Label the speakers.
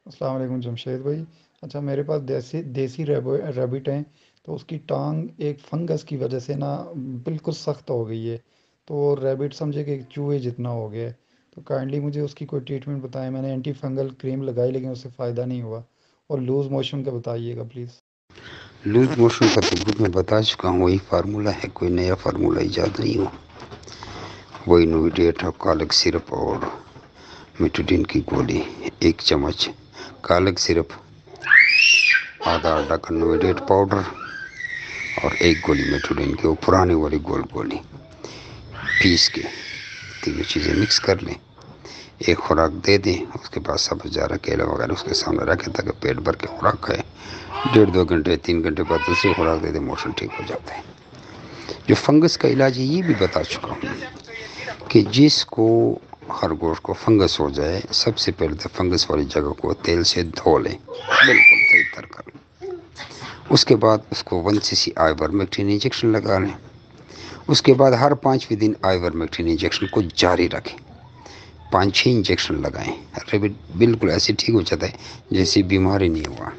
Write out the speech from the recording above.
Speaker 1: السلام علیکم جمشید بھائی۔ اچھا، میرے پاس دیسی دیسی ریبٹ ہیں، تو اس کی ٹانگ ایک فنگس کی وجہ سے نا بالکل سخت ہو گئی ہے، تو وہ ریبٹ سمجھے کہ ایک چوہے جتنا ہو گیا ہے۔ تو کائنڈلی مجھے اس کی کوئی ٹریٹمنٹ بتائیں، میں نے اینٹی فنگل کریم لگائی لیکن اس سے فائدہ نہیں ہوا، اور لوز موشن کا بتائیے گا پلیز۔
Speaker 2: لوز موشن کا تو خود میں بتا چکا ہوں، وہی فارمولہ ہے، کوئی نیا فارمولہ ایجاد نہیں ہو، وہی نویڈیٹ اور کالک سرپ اور میٹوڈین کی گولی، 1 چمچ کالک سرپ، آدھا ڈکن نویڈیٹ پاؤڈر اور 1 گولی میٹوڈین کی، وہ پرانی والی گولی پیس کے تینوں چیزیں مکس کر لیں، ایک خوراک دے دیں، اس کے بعد سبز زارہ کیلا وغیرہ اس کے سامنے رکھیں تاکہ پیٹ بھر کے خوراک کھائے، 1.5 2 گھنٹے 3 گھنٹے بعد دوسری خوراک دے دیں، موشن ٹھیک ہو جاتا ہے۔ جو فنگس کا علاج ہے یہ بھی بتا چکا ہوں کہ جس کو خرگوش کو فنگس ہو جائے، سب سے پہلے تو فنگس والی جگہ کو تیل سے دھو لیں، بالکل صحیح تر کر لیں، اس کے بعد اس کو 1 cc آئیورمیکٹن انجیکشن لگا لیں، اس کے بعد ہر 5ویں دن آئیورمیکٹن انجیکشن کو جاری رکھیں، 5 6 انجیکشن لگائیں، ریبٹ بالکل ایسے ٹھیک ہو جاتا ہے جیسی بیماری نہیں ہوا۔